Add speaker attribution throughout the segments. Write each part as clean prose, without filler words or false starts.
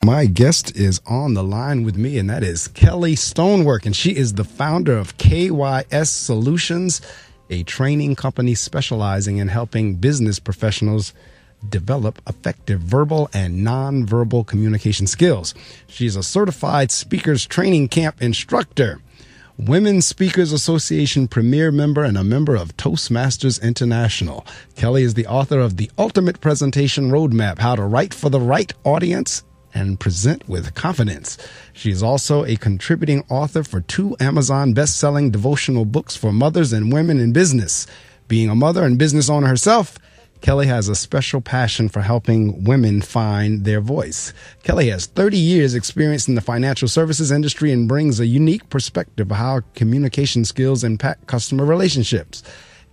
Speaker 1: My guest is on the line with me, and that is Kelli Stonework, and she is the founder of KYS Solutions, a training company specializing in helping business professionals develop effective verbal and nonverbal communication skills. She's a certified SpeakersTrainingCamp instructor, Women's Speakers Association premier member, and a member of Toastmasters International. Kelli is the author of The Ultimate Presentation Roadmap, How to Write for the Right Audience and Present with Confidence. She is also a contributing author for 2 Amazon best-selling devotional books for mothers and women in business. Being a mother and business owner herself, Kelli has a special passion for helping women find their voice. Kelli has 30 years experience in the financial services industry and brings a unique perspective of how communication skills impact customer relationships.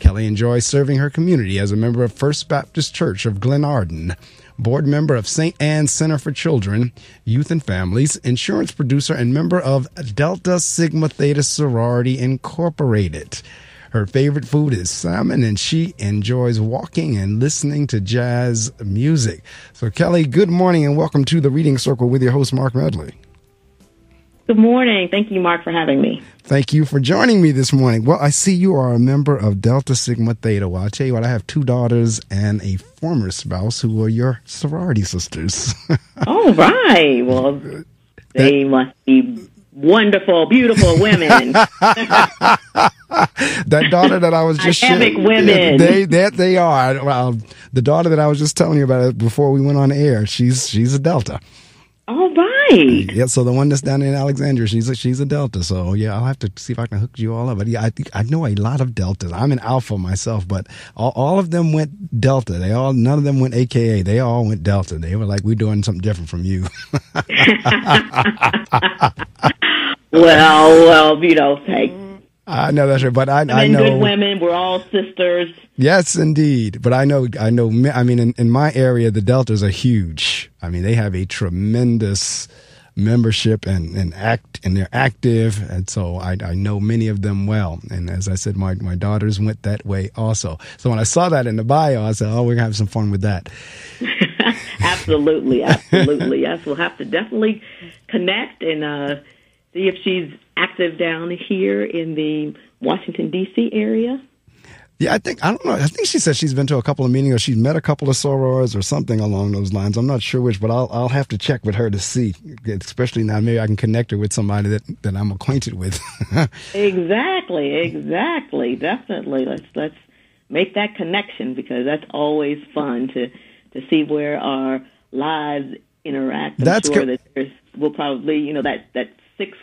Speaker 1: Kelli enjoys serving her community as a member of First Baptist Church of Glenarden, board member of St. Anne's Center for Children, Youth and Families, insurance producer, and member of Delta Sigma Theta Sorority Incorporated. Her favorite food is salmon, and she enjoys walking and listening to jazz music. So, Kelli, good morning and welcome to the Reading Circle with your host, Marc Medley.
Speaker 2: Good morning. Thank you, Mark, for having me.
Speaker 1: Thank you for joining me this morning. Well, I see you are a member of Delta Sigma Theta. Well, I'll tell you what, I have 2 daughters and a former spouse who are your sorority sisters.
Speaker 2: All right. Well, they must be wonderful, beautiful women.
Speaker 1: That daughter that I was just
Speaker 2: dynamic women.
Speaker 1: They are. Well, the daughter that I was just telling you about before we went on air, she's a Delta.
Speaker 2: All right.
Speaker 1: Yeah, so the one that's down in Alexandria, she's a Delta. So yeah, I'll have to see if I can hook you all up. But yeah, I know a lot of Deltas. I'm an Alpha myself, but all of them went Delta. None of them went AKA. They all went Delta. They were like, we're doing something different from you.
Speaker 2: well, hey.
Speaker 1: I know that's right, but I know
Speaker 2: good women. We're all sisters.
Speaker 1: Yes, indeed. But I know. I mean, in my area, the Deltas are huge. I mean, they have a tremendous membership and they're active, and so I know many of them well. And as I said, my daughters went that way also. So when I saw that in the bio, I said, "Oh, we're gonna have some fun with that."
Speaker 2: Absolutely. Yes, we'll have to definitely connect and see if she's active down here in the Washington, D.C. area.
Speaker 1: Yeah, I don't know. I think she said she's been to a couple of meetings or she's met a couple of sorors or something along those lines. I'm not sure which, but I'll have to check with her to see, especially now maybe I can connect her with somebody that I'm acquainted with.
Speaker 2: Exactly. Definitely. Let's make that connection because that's always fun to see where our lives interact. I'm sure that we'll probably, that 6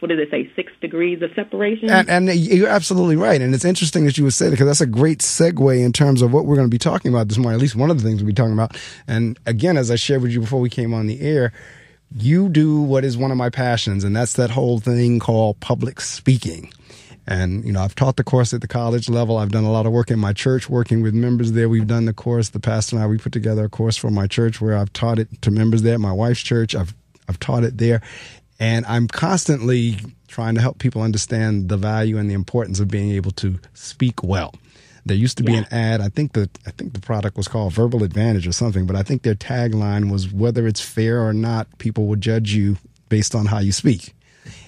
Speaker 2: degrees of separation.
Speaker 1: And you're absolutely right. And it's interesting that you would say that because that's a great segue in terms of what we're going to be talking about this morning, at least one of the things we'll be talking about. And again, as I shared with you before we came on the air, you do what is one of my passions, and that's that whole thing called public speaking. And, I've taught the course at the college level. I've done a lot of work in my church, working with members there. We've done the course, the pastor and I, we put together a course for my church where I've taught it to members there. My wife's church, I've taught it there. And I'm constantly trying to help people understand the value and the importance of being able to speak well. There used to be an ad. I think the product was called Verbal Advantage or something, but I think their tagline was, whether it's fair or not, people will judge you based on how you speak.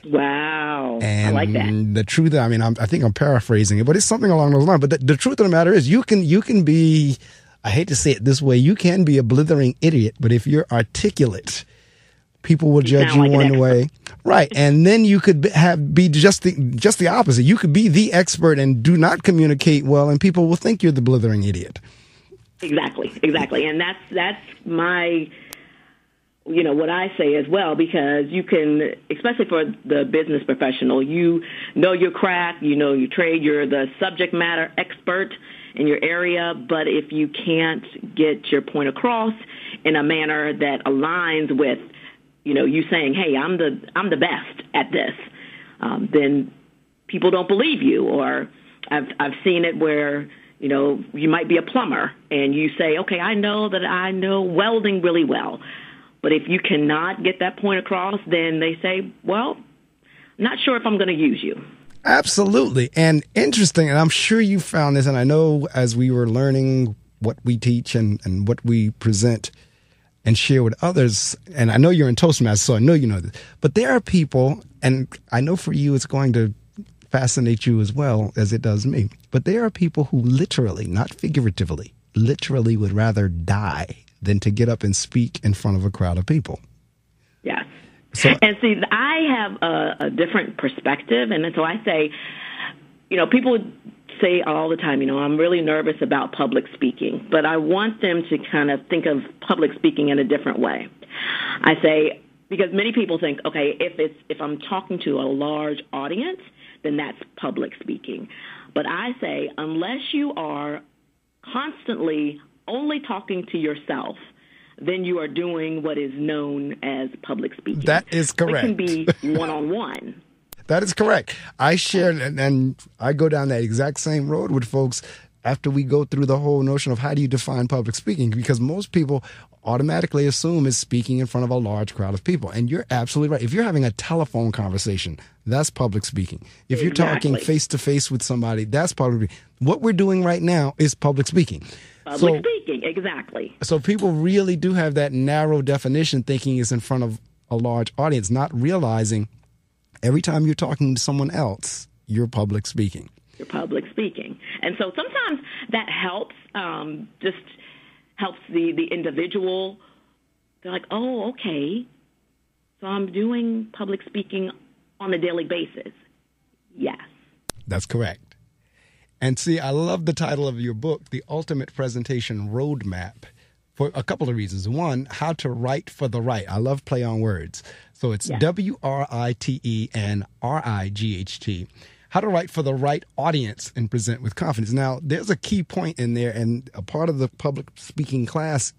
Speaker 2: Wow.
Speaker 1: And
Speaker 2: I like that.
Speaker 1: The truth, I mean, I think I'm paraphrasing it, but it's something along those lines. But the truth of the matter is you can be, I hate to say it this way, you can be a blithering idiot, but if you're articulate, people will judge you one way, right? And then you could be just the opposite. You could be the expert and do not communicate well, and people will think you're the blithering idiot. Exactly,
Speaker 2: and that's my, what I say as well, because you can, especially for the business professional, you know your craft, you know your trade, you're the subject matter expert in your area, but if you can't get your point across in a manner that aligns with you saying, hey, I'm the best at this, then people don't believe you. Or I've seen it where, you might be a plumber and you say, okay, I know that I know welding really well. But if you cannot get that point across, then they say, well, not sure if I'm going to use you.
Speaker 1: Absolutely. And interesting, and I'm sure you found this, and I know as we were learning what we teach and what we present, and share with others. And I know you're in Toastmasters, so I know you know this. But there are people, and I know for you it's going to fascinate you as well as it does me. But there are people who literally, not figuratively, literally would rather die than to get up and speak in front of a crowd of people.
Speaker 2: Yes.
Speaker 1: So,
Speaker 2: and see, I have a different perspective. And so I say, people say all the time, I'm really nervous about public speaking, but I want them to kind of think of public speaking in a different way. I say, because many people think, okay, if I'm talking to a large audience, then that's public speaking. But I say, unless you are constantly only talking to yourself, then you are doing what is known as public speaking.
Speaker 1: That is correct.
Speaker 2: It can be one-on-one.
Speaker 1: That is correct. I shared, and I go down that exact same road with folks after we go through the whole notion of how do you define public speaking, because most people automatically assume it's speaking in front of a large crowd of people. And you're absolutely right. If you're having a telephone conversation, that's public speaking. If you're talking face-to-face with somebody, that's public speaking. What we're doing right now is public speaking.
Speaker 2: Public speaking, exactly.
Speaker 1: So people really do have that narrow definition, thinking it's in front of a large audience, not realizing every time you're talking to someone else, you're public speaking.
Speaker 2: You're public speaking. And so sometimes that helps, just helps the individual. They're like, oh, okay, so I'm doing public speaking on a daily basis. Yes. That's
Speaker 1: correct. And see, I love the title of your book, The Ultimate Presentation Roadmap, for a couple of reasons. One, how to write for the right. I love play on words. So it's WRITE and RIGHT. How to write for the right audience and present with confidence. Now, there's a key point in there, and a part of the public speaking class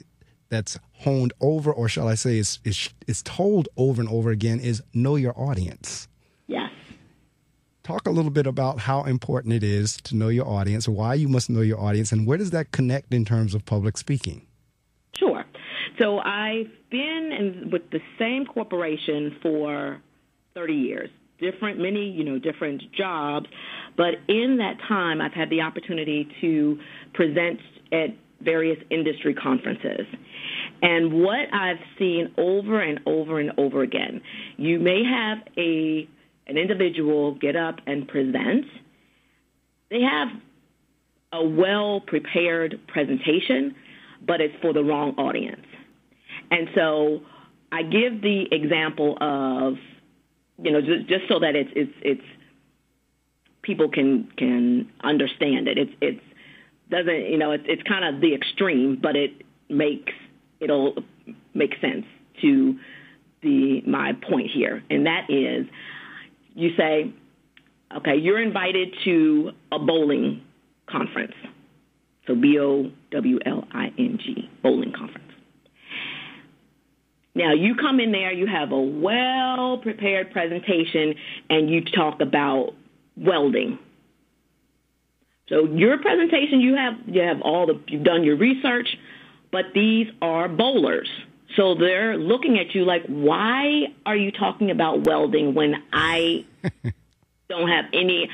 Speaker 1: that's honed over, or shall I say is told over and over again, is know your audience.
Speaker 2: Yes.
Speaker 1: Talk a little bit about how important it is to know your audience, why you must know your audience, and where does that connect in terms of public speaking?
Speaker 2: Sure. So I've been with the same corporation for 30 years, many different jobs, but in that time I've had the opportunity to present at various industry conferences. And what I've seen over and over and over again, you may have an individual get up and present. They have a well-prepared presentation, but it's for the wrong audience. And so I give the example of, just so that it's people can understand it. It's doesn't, it's kind of the extreme, but it'll make sense to my point here. And that is, you say, okay, you're invited to a bowling conference. So BOWLING, bowling conference. Now, you come in there, you have a well-prepared presentation, and you talk about welding. So your presentation, you've done your research, but these are bowlers. So they're looking at you like, why are you talking about welding when I don't have any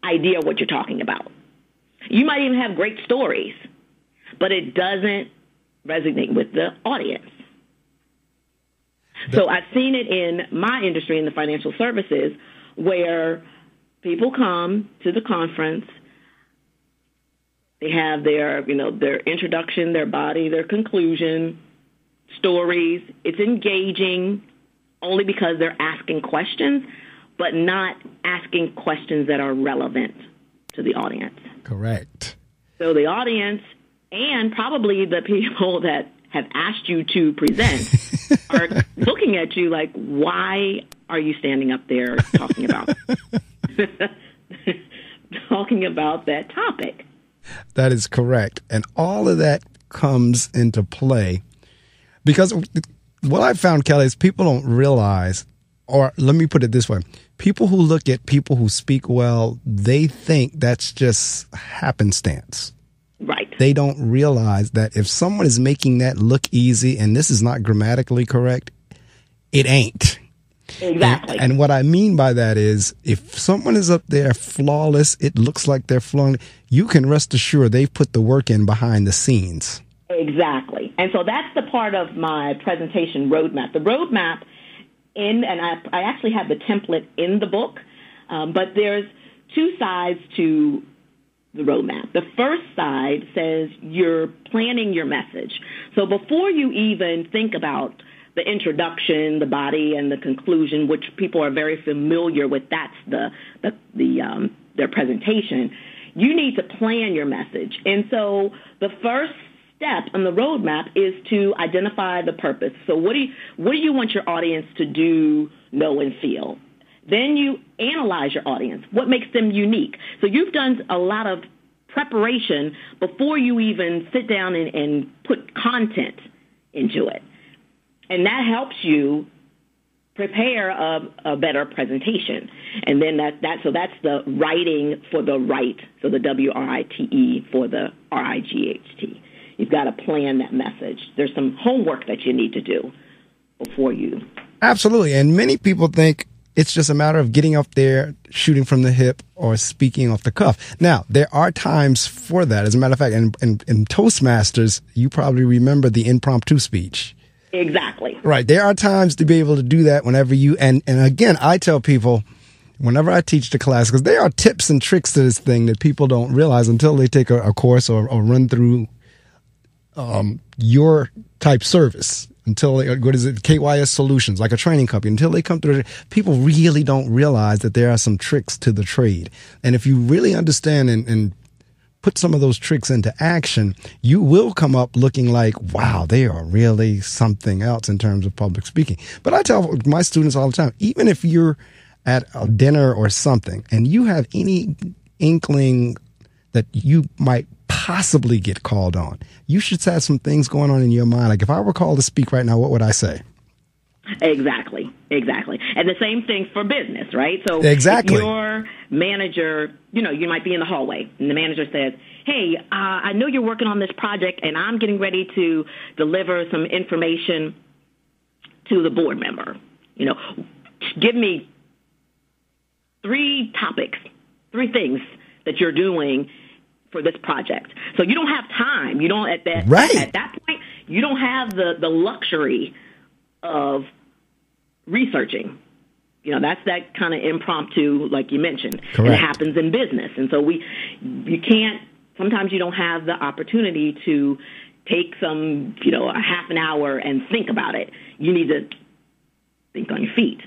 Speaker 2: idea what you're talking about? You might even have great stories, but it doesn't resonate with the audience. So I've seen it in my industry, in the financial services, where people come to the conference, they have their introduction, their body, their conclusion, stories. It's engaging only because they're asking questions, but not asking questions that are relevant to the audience.
Speaker 1: Correct.
Speaker 2: So the audience and probably the people that have asked you to present are looking at you like, why are you standing up there talking about that topic?
Speaker 1: That is correct. And all of that comes into play because what I found, Kelli, is people don't realize, or let me put it this way. People who look at people who speak well, they think that's just happenstance.
Speaker 2: Right.
Speaker 1: They don't realize that if someone is making that look easy, and this is not grammatically correct, it ain't.
Speaker 2: Exactly.
Speaker 1: And what I mean by that is if someone is up there flawless, it looks like they're flawless, you can rest assured they've put the work in behind the scenes.
Speaker 2: Exactly. And so that's the part of my presentation roadmap. The roadmap and I actually have the template in the book, but there's two sides to the roadmap. The first side says you're planning your message. So before you even think about the introduction, the body, and the conclusion, which people are very familiar with, that's their presentation, you need to plan your message. And so the first step on the roadmap is to identify the purpose. So what do you want your audience to do, know, and feel? Then you analyze your audience. What makes them unique? So you've done a lot of preparation before you even sit down and put content into it. And that helps you prepare a better presentation. And then so that's the writing for the write, so the WRITE for the RIGHT. You've got to plan that message. There's some homework that you need to do before you. Absolutely.
Speaker 1: And many people think it's just a matter of getting up there, shooting from the hip, or speaking off the cuff. Now, there are times for that. As a matter of fact, in Toastmasters, you probably remember the impromptu speech.
Speaker 2: Exactly.
Speaker 1: Right. There are times to be able to do that whenever you, and again, I tell people, whenever I teach the class, because there are tips and tricks to this thing that people don't realize until they take a course or run through your type service, until what is it, KYS Solutions, like a training company, until they come through. People really don't realize that there are some tricks to the trade. And if you really understand and put some of those tricks into action, you will come up looking like, wow, they are really something else in terms of public speaking. But I tell my students all the time, even if you're at a dinner or something and you have any inkling that you might possibly get called on, you should have some things going on in your mind. Like, if I were called to speak right now, what would I say?
Speaker 2: Exactly. And the same thing for business, right? So
Speaker 1: exactly.
Speaker 2: If your manager, you might be in the hallway and the manager says, hey, I know you're working on this project and I'm getting ready to deliver some information to the board member. Give me 3 topics, 3 things that you're doing for this project. So you don't have time. You don't at that point, you don't have the luxury of researching. That's that kind of impromptu, like you mentioned.
Speaker 1: Correct.
Speaker 2: And it happens in business. And so you can't, sometimes you don't have the opportunity to take some, a half an hour and think about it. You need to think on your feet.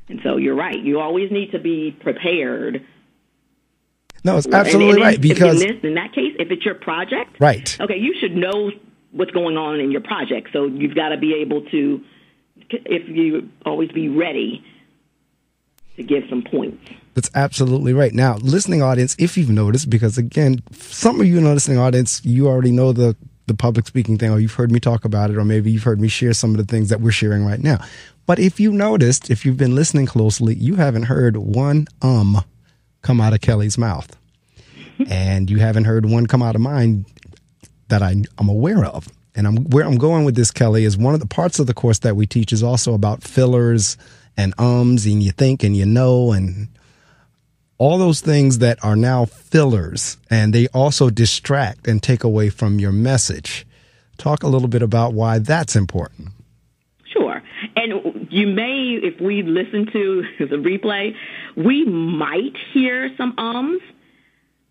Speaker 2: And so you're right. You always need to be prepared.
Speaker 1: No, it's absolutely right. Because
Speaker 2: in that case, if it's your project,
Speaker 1: right?
Speaker 2: Okay, you should know what's going on in your project. So you've got to be able to, if you always be ready to give some points.
Speaker 1: That's absolutely right. Now, listening audience, if you've noticed, because again, some of you in the listening audience, you already know the public speaking thing, or you've heard me talk about it, or maybe you've heard me share some of the things that we're sharing right now. But if you noticed, if you've been listening closely, you haven't heard one come out of Kelly's mouth. And you haven't heard one come out of mine that I'm aware of. And where I'm going with this, Kelly, is one of the parts of the course that we teach is also about fillers and and you think and and all those things that are now fillers, and they also distract and take away from your message. Talk a little bit about why that's important.
Speaker 2: Sure. And you may, if we listen to the replay, we might hear some ums,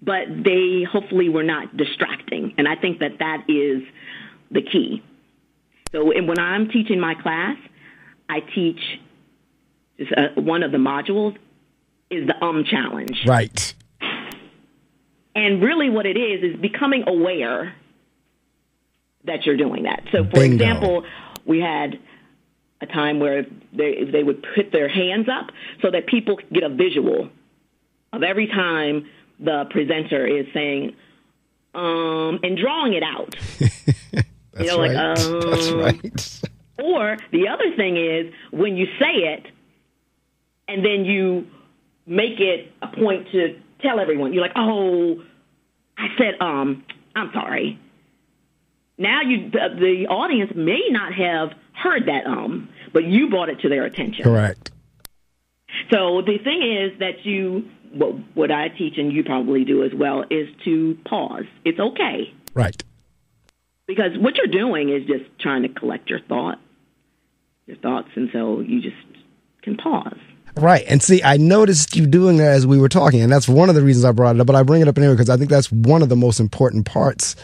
Speaker 2: but they hopefully were not distracting. And I think that is the key. So when I'm teaching my class, I teach one of the modules is the challenge.
Speaker 1: Right.
Speaker 2: And really what it is becoming aware that you're doing that. So, for
Speaker 1: Bingo.
Speaker 2: example, we had a time where they would put their hands up so that people get a visual of every time the presenter is saying, and drawing it out.
Speaker 1: That's right. That's right.
Speaker 2: Or the other thing is when you say it and then you make it a point to tell everyone, you're like, oh, I said, I'm sorry. Now the audience may not have heard that, but you brought it to their attention.
Speaker 1: Correct.
Speaker 2: So the thing is that what I teach and you probably do as well is to pause. It's okay.
Speaker 1: Right.
Speaker 2: Because what you're doing is just trying to collect your thoughts, and so you just can pause.
Speaker 1: Right. And see, I noticed you doing that as we were talking, and that's one of the reasons I brought it up, but I bring it up anyway because I think that's one of the most important parts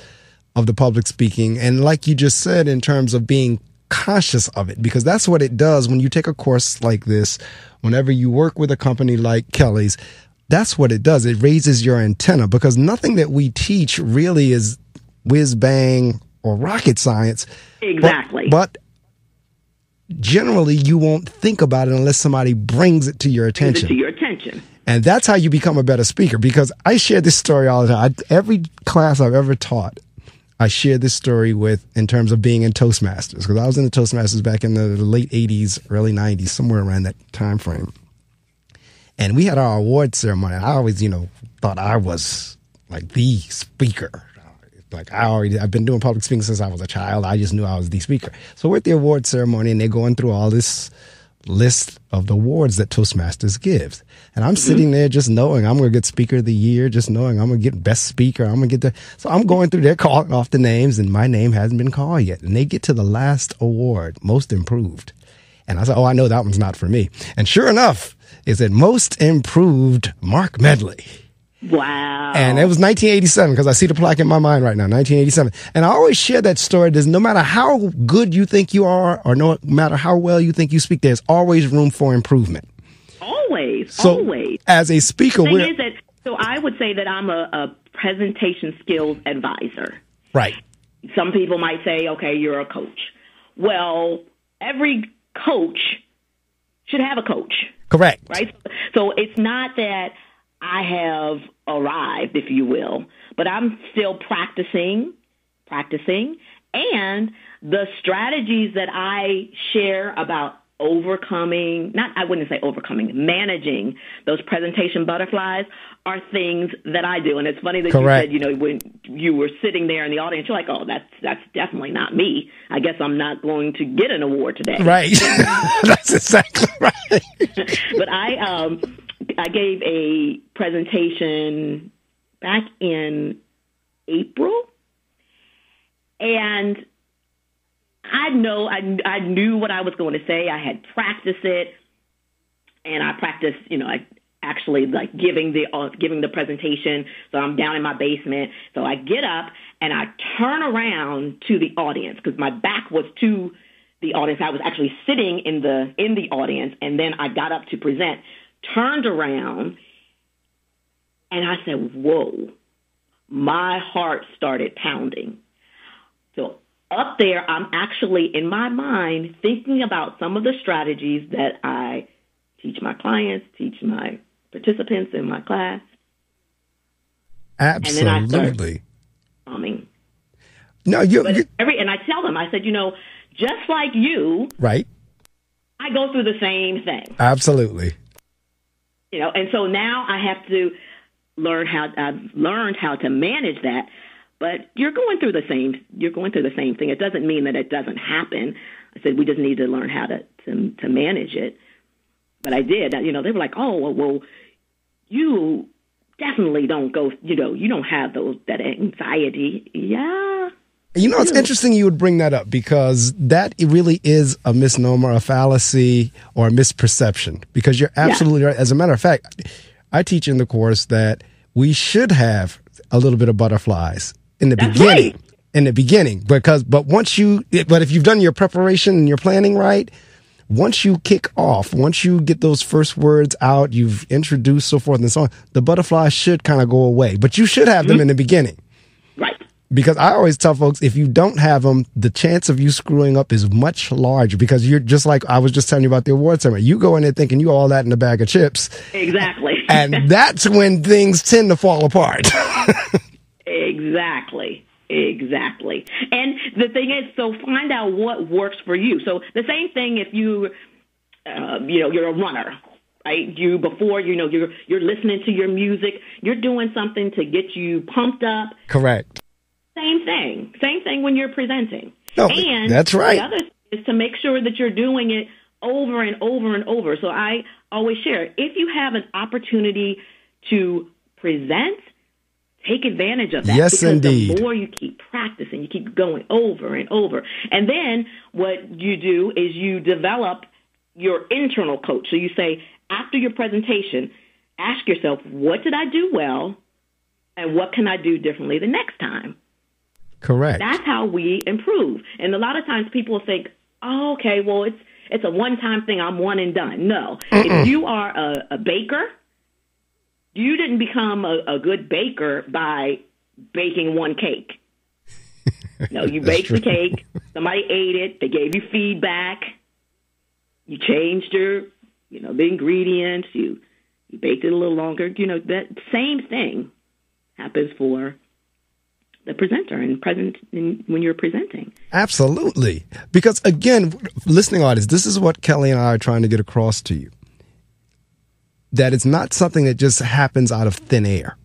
Speaker 1: of the public speaking. And like you just said, in terms of being conscious of it, because that's what it does when you take a course like this, whenever you work with a company like Kelli's, that's what it does. It raises your antenna, because nothing that we teach really is whiz bang or rocket science.
Speaker 2: Exactly.
Speaker 1: But generally, you won't think about it unless somebody brings it to your attention. And that's how you become a better speaker, because I share this story all the time. Every class I've ever taught, I share this story with, in terms of being in Toastmasters, because I was in the Toastmasters back in the late 80s, early 90s, somewhere around that time frame. And we had our award ceremony. I always, thought I was like the speaker. Like I've been doing public speaking since I was a child. I just knew I was the speaker. So we're at the award ceremony, and they're going through all this list of the awards that Toastmasters gives. And I'm sitting there just knowing I'm going to get Speaker of the Year, just knowing I'm going to get Best Speaker. I'm going to get so I'm going through there calling off the names, and my name hasn't been called yet. And they get to the last award, Most Improved. And I said, oh, I know that one's not for me. And sure enough, it said Most Improved Marc Medley.
Speaker 2: Wow.
Speaker 1: And it was 1987, because I see the plaque in my mind right now, 1987. And I always share that story. There's no matter how good you think you are, or no matter how well you think you speak, there's always room for improvement.
Speaker 2: Always.
Speaker 1: As a speaker,
Speaker 2: so I would say that I'm a presentation skills advisor.
Speaker 1: Right.
Speaker 2: Some people might say, okay, you're a coach. Well, every coach should have a coach.
Speaker 1: Correct.
Speaker 2: Right? So it's not that I have arrived, if you will, but I'm still practicing, and the strategies that I share about managing those presentation butterflies are things that I do. And it's funny that
Speaker 1: Correct.
Speaker 2: You said, when you were sitting there in the audience, you're like, oh, that's definitely not me. I guess I'm not going to get an award today.
Speaker 1: Right. That's exactly right.
Speaker 2: But I gave a presentation back in April, and I knew what I was going to say. I had practiced it, and I practiced, I actually like giving the presentation. So I'm down in my basement. So I get up and I turn around to the audience, because my back was to the audience. I was actually sitting in the audience, and then I got up to present. Turned around, and I said, whoa, my heart started pounding. So up there, I'm actually, in my mind, thinking about some of the strategies that I teach my clients, teach my participants in my class.
Speaker 1: Absolutely.
Speaker 2: And then I start humming.
Speaker 1: No,
Speaker 2: and I tell them, I said, just like you,
Speaker 1: right?
Speaker 2: I go through the same thing.
Speaker 1: Absolutely.
Speaker 2: And so now I have to I've learned how to manage that, but you're going through the same thing. It doesn't mean that it doesn't happen. I said, we just need to learn how to manage it. But I did. They were like, oh, well, you definitely don't go, you don't have that anxiety. Yeah.
Speaker 1: It's interesting you would bring that up, because that really is a misnomer, a fallacy, or a misperception, because you're absolutely right. As a matter of fact, I teach in the course that we should have a little bit of butterflies in the beginning.
Speaker 2: Right.
Speaker 1: In the beginning, but if you've done your preparation and your planning right, once you kick off, once you get those first words out, you've introduced, so forth and so on, the butterflies should kind of go away, but you should have them in the beginning.
Speaker 2: Right.
Speaker 1: Because I always tell folks, if you don't have them, the chance of you screwing up is much larger, because you're just like I was just telling you about the award ceremony. You go in there thinking you all that in a bag of chips.
Speaker 2: Exactly.
Speaker 1: And that's when things tend to fall apart.
Speaker 2: Exactly. And the thing is, so find out what works for you. So the same thing if you're a runner, right? You're listening to your music. You're doing something to get you pumped up.
Speaker 1: Correct.
Speaker 2: Same thing when you're presenting.
Speaker 1: No,
Speaker 2: and
Speaker 1: that's right.
Speaker 2: The other thing is to make sure that you're doing it over and over and over. So I always share, if you have an opportunity to present, take advantage of that.
Speaker 1: Yes,
Speaker 2: because
Speaker 1: indeed.
Speaker 2: the more you keep practicing, you keep going over and over. And then what you do is you develop your internal coach. So you say, after your presentation, ask yourself, what did I do well, and what can I do differently the next time?
Speaker 1: Correct.
Speaker 2: That's how we improve. And a lot of times people think, oh, okay, well, it's a one-time thing. I'm one and done. No. If you are a baker, you didn't become a good baker by baking one cake. No, you baked the cake. Somebody ate it. They gave you feedback. You changed the ingredients. You baked it a little longer. That same thing happens for the presenter when you're presenting. Absolutely.
Speaker 1: Because again, listening audience, this is what Kelli and I are trying to get across to you. That it's not something that just happens out of thin air.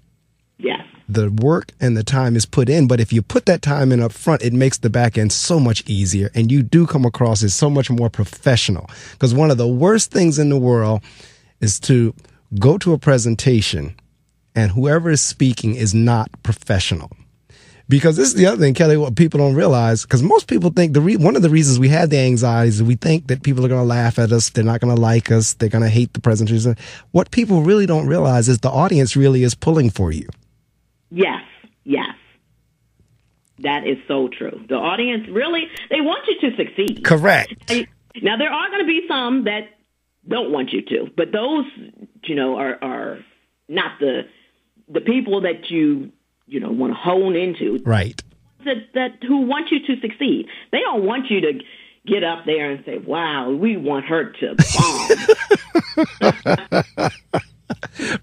Speaker 2: Yes.
Speaker 1: The work and the time is put in, but if you put that time in up front, it makes the back end so much easier, and you do come across as so much more professional. Because one of the worst things in the world is to go to a presentation and whoever is speaking is not professional. Because this is the other thing, Kelli, what people don't realize, because most people think one of the reasons we have the anxiety is we think that people are going to laugh at us, they're not going to like us, they're going to hate the presentation. What people really don't realize is the audience really is pulling for you.
Speaker 2: Yes. That is so true. The audience really, they want you to succeed.
Speaker 1: Correct.
Speaker 2: Now, there are going to be some that don't want you to, but those, are not the people that you want to hone into.
Speaker 1: Right.
Speaker 2: That who want you to succeed. They don't want you to get up there and say, wow, we want her to bomb.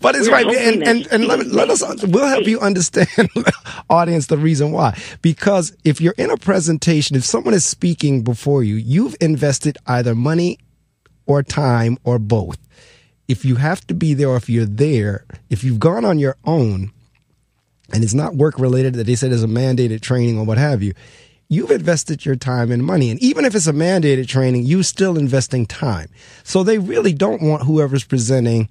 Speaker 1: But it's right. And we'll help you understand, audience, the reason why. Because if you're in a presentation, if someone is speaking before you, you've invested either money or time or both. If you have to be there, or if you're there, if you've gone on your own, and it's not work related that they said is a mandated training or what have you, you've invested your time and money. And even if it's a mandated training, you're still investing time. So they really don't want whoever's presenting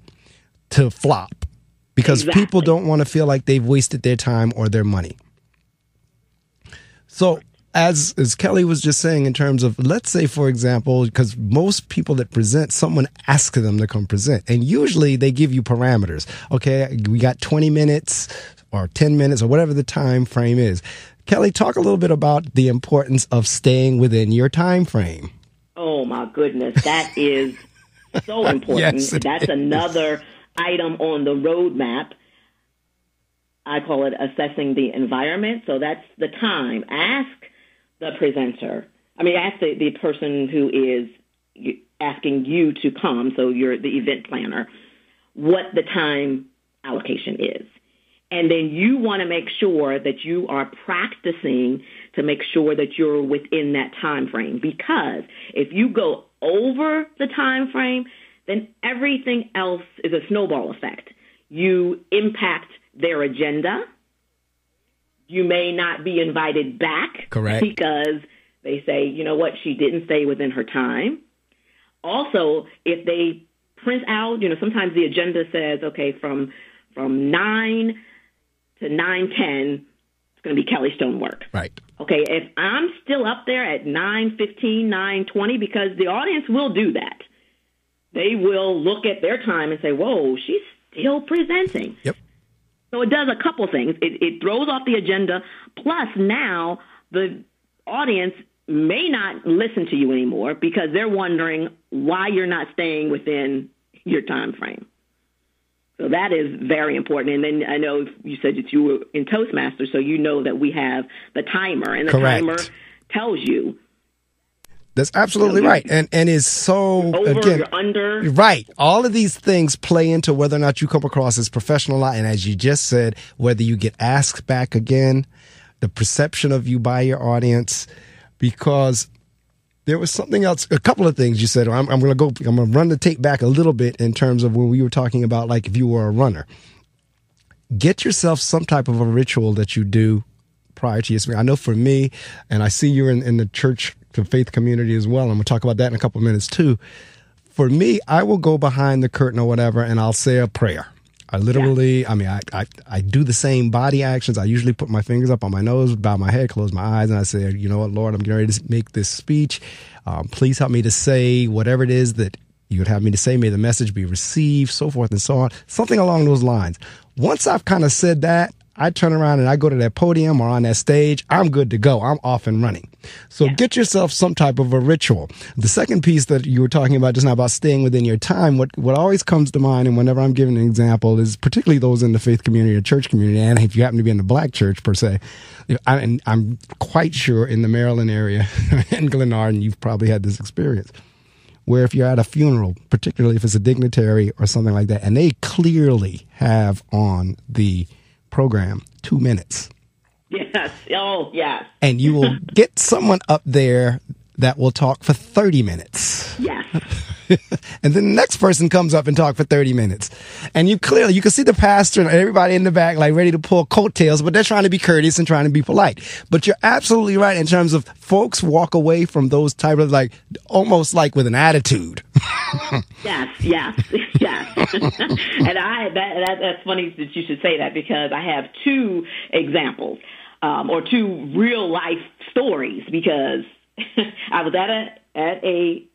Speaker 1: to flop, because people don't want to feel like they've wasted their time or their money. So as Kelli was just saying, in terms of, let's say, for example, because most people that present, someone asks them to come present. And usually they give you parameters. Okay, we got 20 minutes or 10 minutes or whatever the time frame is. Kelli, talk a little bit about the importance of staying within your time frame.
Speaker 2: Oh, my goodness. That is so important.
Speaker 1: Yes,
Speaker 2: that's another item on the roadmap. I call it assessing the environment. So that's the time. Ask the presenter. Ask the person who is asking you to come, so you're the event planner, what the time allocation is. And then you want to make sure that you are practicing to make sure that you're within that time frame. Because if you go over the time frame, then everything else is a snowball effect. You impact their agenda. You may not be invited back.
Speaker 1: Correct.
Speaker 2: Because they say, you know what, she didn't stay within her time. Also, if they print out, sometimes the agenda says, okay, from 9 to 9:10, it's going to be Kelli Stonework.
Speaker 1: Right.
Speaker 2: Okay, if I'm still up there at 9:15, 9:20, because the audience will do that. They will look at their time and say, whoa, she's still presenting.
Speaker 1: Yep.
Speaker 2: So it does a couple things. It throws off the agenda, plus now the audience may not listen to you anymore because they're wondering why you're not staying within your time frame. So that is very important. And then I know you said that you were in Toastmasters, so you know that we have the timer, and the
Speaker 1: Correct.
Speaker 2: timer tells you.
Speaker 1: That's absolutely right. And is so,
Speaker 2: over,
Speaker 1: again,
Speaker 2: you're under.
Speaker 1: Right. All of these things play into whether or not you come across as professional or not. And as you just said, whether you get asked back again, the perception of you by your audience, because there was something else, a couple of things you said. I'm going to run the tape back a little bit in terms of when we were talking about, like, if you were a runner. Get yourself some type of a ritual that you do prior to your speech. I know for me, and I see you're in the church, the faith community as well. I'm going to talk about that in a couple of minutes too. For me, I will go behind the curtain or whatever, and I'll say a prayer. I literally, I do the same body actions. I usually put my fingers up on my nose, bow my head, close my eyes, and I say, you know what, Lord, I'm getting ready to make this speech. Please help me to say whatever it is that you would have me to say. May the message be received, so forth and so on. Something along those lines. Once I've kind of said that, I turn around and I go to that podium or on that stage. I'm good to go. I'm off and running. So get yourself some type of a ritual. The second piece that you were talking about just now about staying within your time, what always comes to mind, and whenever I'm giving an example, is particularly those in the faith community or church community, and if you happen to be in the black church per se, I'm quite sure in the Maryland area, in Glenarden, you've probably had this experience, where if you're at a funeral, particularly if it's a dignitary or something like that, and they clearly have on the program 2 minutes.
Speaker 2: Yes. Oh, yes.
Speaker 1: And you will get someone up there that will talk for 30 minutes.
Speaker 2: Yes.
Speaker 1: And then the next person comes up and talk for 30 minutes. And you can see the pastor and everybody in the back like ready to pull coattails, but they're trying to be courteous and trying to be polite. But you're absolutely right in terms of folks walk away from those type of almost like with an attitude.
Speaker 2: Yes. And that's funny that you should say that, because I have two examples or two real life stories, because I was at a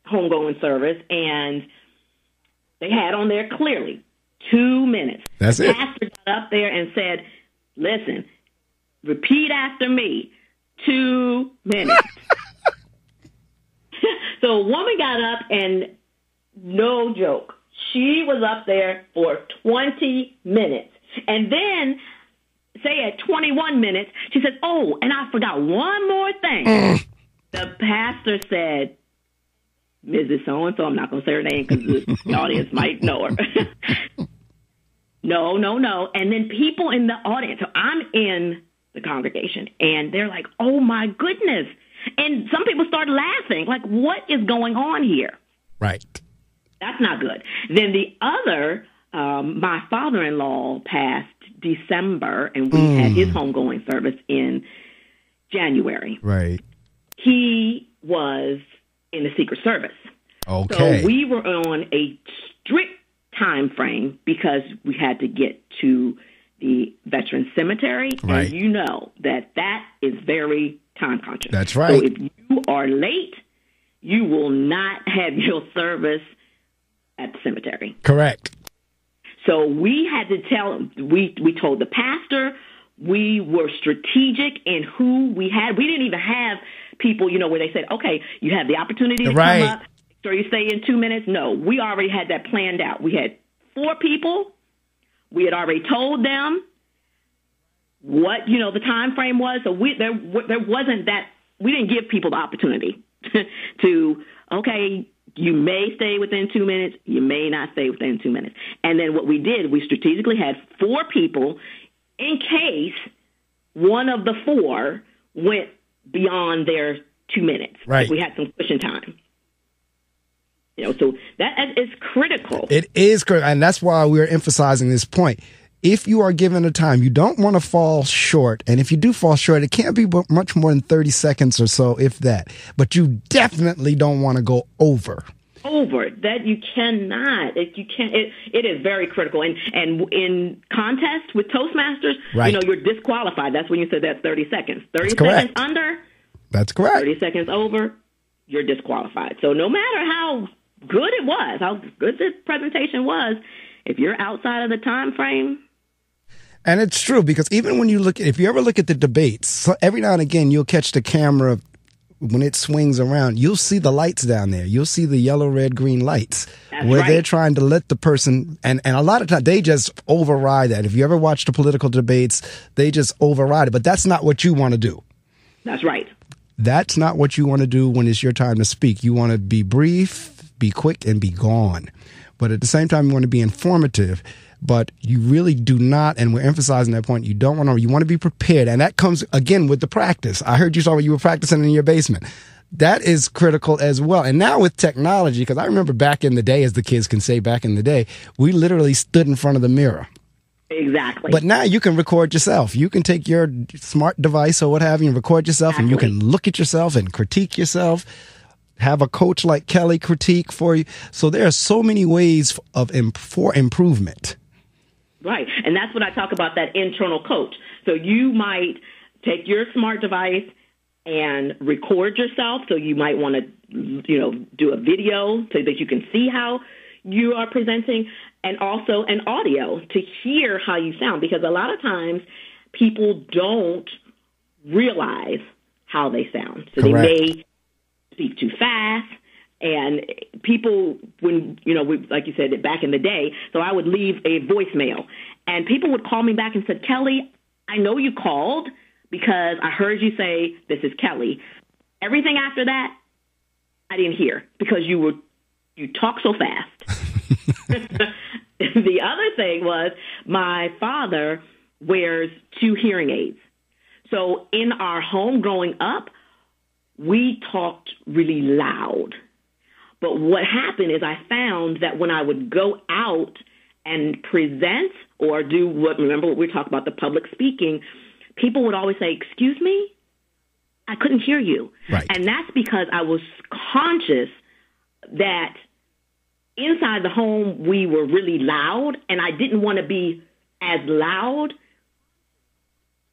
Speaker 2: homegoing service, and they had on there clearly 2 minutes.
Speaker 1: That's it.
Speaker 2: The pastor got up there and said, listen, repeat after me, 2 minutes. So a woman got up, and no joke, she was up there for 20 minutes. And then, say at 21 minutes, she said, oh, and I forgot one more thing. The pastor said, Mrs. So-and-so, I'm not going to say her name because the audience might know her. No. And then people in the audience, so I'm in the congregation, and they're like, oh, my goodness. And some people started laughing, like, what is going on here?
Speaker 1: Right.
Speaker 2: That's not good. Then the other, my father-in-law passed December, and we had his homegoing service in January.
Speaker 1: Right.
Speaker 2: He was in the Secret Service.
Speaker 1: Okay.
Speaker 2: So we were on a strict time frame because we had to get to the Veterans Cemetery.
Speaker 1: Right.
Speaker 2: And you know that is very time conscious.
Speaker 1: That's right.
Speaker 2: So if you are late, you will not have your service at the cemetery.
Speaker 1: Correct.
Speaker 2: So we had to we told the pastor, we were strategic in who we had. We didn't even have people, where they said, okay, you have the opportunity to come up, so you stay in 2 minutes. No, we already had that planned out. We had 4 people. We had already told them what, the time frame was. So there wasn't that, we didn't give people the opportunity to, okay, you may stay within 2 minutes, you may not stay within 2 minutes. And then what we did, we strategically had 4 people in case one of the 4 went beyond their 2 minutes.
Speaker 1: Right.
Speaker 2: We had some cushion time. So that is critical.
Speaker 1: It is critical, and that's why we're emphasizing this point. If you are given a time, you don't want to fall short. And if you do fall short, it can't be much more than 30 seconds or so, if that. But you definitely don't want to go over.
Speaker 2: That you cannot. It is very critical. And in contests with Toastmasters, you're disqualified. That's when you said that's 30 seconds. 30 seconds under.
Speaker 1: That's correct.
Speaker 2: 30 seconds over, you're disqualified. So no matter how good it was, how good this presentation was, if you're outside of the time frame.
Speaker 1: And it's true, because even when if you ever look at the debates, so every now and again you'll catch the camera when it swings around, you'll see the lights down there. You'll see the yellow, red, green lights.
Speaker 2: That's
Speaker 1: where
Speaker 2: right.
Speaker 1: They're trying to let the person, and a lot of times they just override that. If you ever watch the political debates, they just override it. But that's not what you want to do.
Speaker 2: That's right.
Speaker 1: That's not what you want to do when it's your time to speak. You want to be brief, be quick, and be gone. But at the same time, you want to be informative. But you really do not, and we're emphasizing that point, you want to be prepared. And that comes, again, with the practice. I heard you were practicing in your basement. That is critical as well. And now with technology, because I remember back in the day, as the kids can say back in the day, we literally stood in front of the mirror.
Speaker 2: Exactly.
Speaker 1: But now you can record yourself. You can take your smart device or what have you and record yourself, and you can look at yourself and critique yourself. Have a coach like Kelli critique for you. So there are so many ways for improvement.
Speaker 2: Right. And that's when I talk about that internal coach. So you might take your smart device and record yourself. So you might want to, do a video so that you can see how you are presenting, and also an audio to hear how you sound, because a lot of times people don't realize how they sound. So
Speaker 1: Correct.
Speaker 2: They may speak too fast. And people, when, like you said, back in the day, so I would leave a voicemail, and people would call me back and said, Kelli, I know you called because I heard you say, this is Kelli. Everything after that, I didn't hear because you talk so fast. The other thing was my father wears 2 hearing aids. So in our home growing up, we talked really loud. But what happened is I found that when I would go out and present or remember what we talked about, the public speaking, people would always say, excuse me, I couldn't hear you.
Speaker 1: Right.
Speaker 2: And that's because I was conscious that inside the home we were really loud, and I didn't want to be as loud,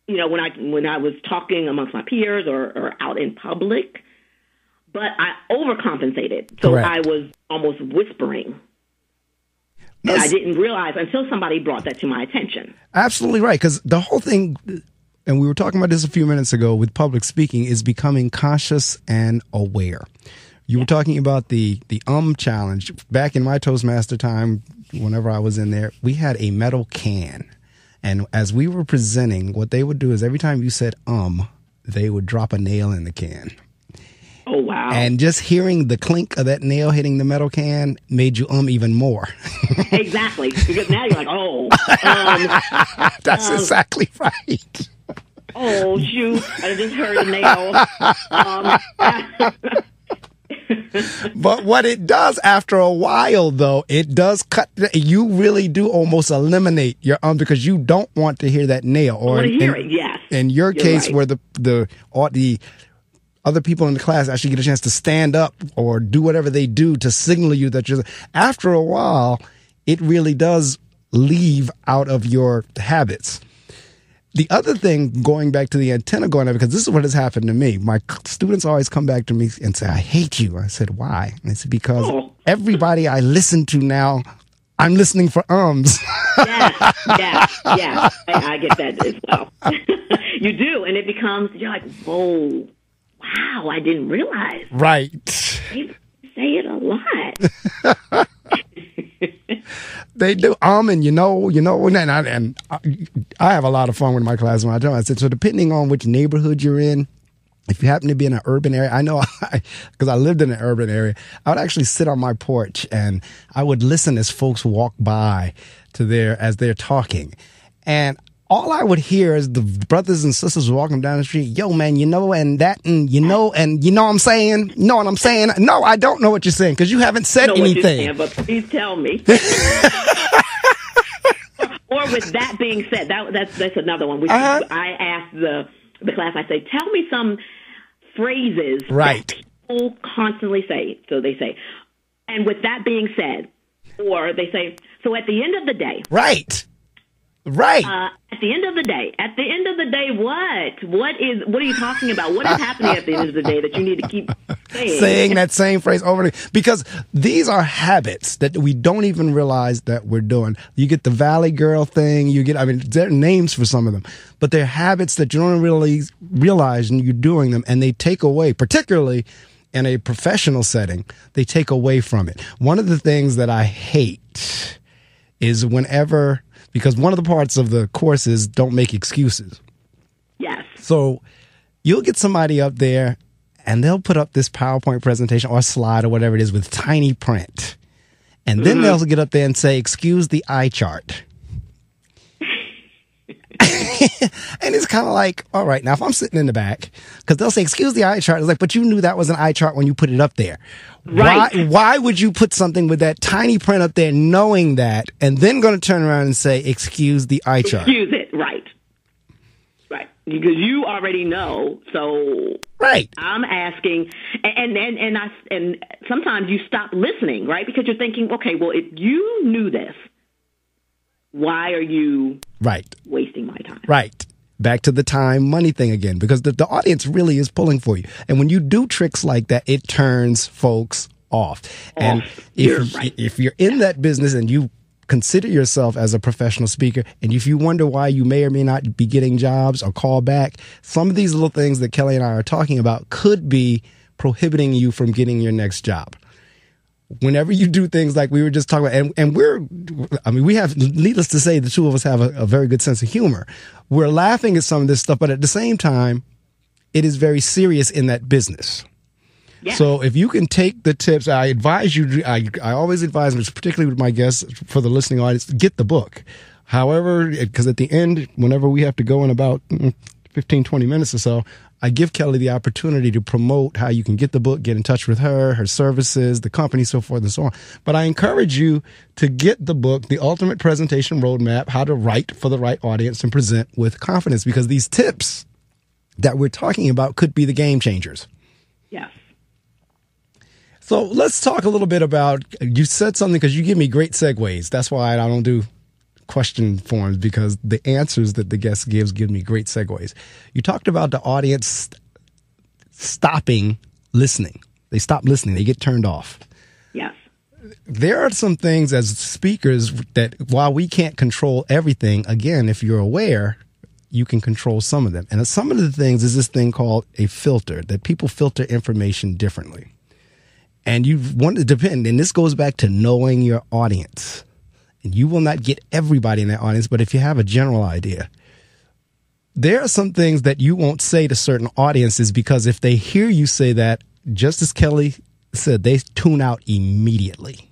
Speaker 2: when I was talking amongst my peers or out in public. But I overcompensated, so
Speaker 1: Correct.
Speaker 2: I was almost whispering. And I didn't realize until somebody brought that to my attention.
Speaker 1: Absolutely right, because the whole thing, and we were talking about this a few minutes ago with public speaking, is becoming conscious and aware. You were talking about the challenge. Back in my Toastmaster time, whenever I was in there, we had a metal can. And as we were presenting, what they would do is every time you said they would drop a nail in the can.
Speaker 2: Oh, wow.
Speaker 1: And just hearing the clink of that nail hitting the metal can made you even more.
Speaker 2: Exactly. Because now you're like,
Speaker 1: That's exactly right.
Speaker 2: Oh, shoot. I just heard a nail.
Speaker 1: But what it does after a while, though, it does you really do almost eliminate your because you don't want to hear that nail. Or
Speaker 2: I want to hear it, yes.
Speaker 1: In your case,
Speaker 2: right.
Speaker 1: where the other people in the class actually get a chance to stand up or do whatever they do to signal you that you're. After a while, it really does leave out of your habits. The other thing, going back to the antenna going up, because this is what has happened to me. My students always come back to me and say, I hate you. I said, why? And I said, because everybody I listen to now, I'm listening for ums.
Speaker 2: Yes. I get that as well. You do, and it becomes, you're like, whoa. Wow, I didn't realize.
Speaker 1: Right.
Speaker 2: They say it a lot.
Speaker 1: They do. And I have a lot of fun with my class when I tell them. I said, so depending on which neighborhood you're in, if you happen to be in an urban area, I know because I lived in an urban area, I would actually sit on my porch and I would listen as folks walk by as they're talking. And all I would hear is the brothers and sisters walking down the street. Yo, man, and that, and what I'm saying? Know what I'm saying? No, I don't know what you're saying because you haven't said anything.
Speaker 2: What you're saying, but please tell me. Or with that being said, that's another one. I asked the class, I say, tell me some phrases that people constantly say. So they say, and with that being said, or they say, so at the end of the day.
Speaker 1: Right.
Speaker 2: At the end of the day, what? What are you talking about? What is happening at the end of the day that you need to keep saying
Speaker 1: that same phrase over and over? Because these are habits that we don't even realize that we're doing. You get the Valley Girl thing. There are names for some of them, but they're habits that you don't really realize and you're doing them, and they take away, particularly in a professional setting, they take away from it. One of the things that I hate is because one of the parts of the course is don't make excuses.
Speaker 2: Yes.
Speaker 1: So you'll get somebody up there and they'll put up this PowerPoint presentation or slide or whatever it is with tiny print. And then they'll get up there and say, excuse the eye chart. And it's kind of like, all right, now if I'm sitting in the back, because they'll say, excuse the eye chart. It's like, but you knew that was an eye chart when you put it up there.
Speaker 2: Right.
Speaker 1: Why would you put something with that tiny print up there knowing that and then going to turn around and say, excuse the eye chart?
Speaker 2: Excuse it, right. Right. Because you already know, so
Speaker 1: right.
Speaker 2: I'm asking, and sometimes you stop listening, right? Because you're thinking, okay, well, if you knew this, why are you
Speaker 1: right
Speaker 2: wasting my time?
Speaker 1: Right. Back to the time money thing again, because the audience really is pulling for you. And when you do tricks like that, it turns folks off. And if you're in that business and you consider yourself as a professional speaker, and if you wonder why you may or may not be getting jobs or call back, some of these little things that Kelli and I are talking about could be prohibiting you from getting your next job. Whenever you do things like we were just talking about, and we have, needless to say, the two of us have a very good sense of humor. We're laughing at some of this stuff, but at the same time, it is very serious in that business. Yeah. So if you can take the tips, I advise you, I always advise, particularly with my guests, for the listening audience, get the book. However, because at the end, whenever we have to go in about 15, 20 minutes or so, I give Kelli the opportunity to promote how you can get the book, get in touch with her services, the company, so forth and so on. But I encourage you to get the book, The Ultimate Presentation Roadmap, How to Write for the Right Audience and Present with Confidence, because these tips that we're talking about could be the game changers.
Speaker 2: Yes.
Speaker 1: So let's talk a little bit about, you said something, because you give me great segues. That's why I don't do question forms, because the answers that the guest gives give me great segues. You talked about the audience stopping listening. They stop listening. They get turned off.
Speaker 2: Yes.
Speaker 1: There are some things as speakers that, while we can't control everything, again, if you're aware, you can control some of them. And some of the things is this thing called a filter, that people filter information differently. And you want to depend, and this goes back to knowing your audience. And you will not get everybody in that audience, but if you have a general idea, there are some things that you won't say to certain audiences, because if they hear you say that, just as Kelli said, they tune out immediately.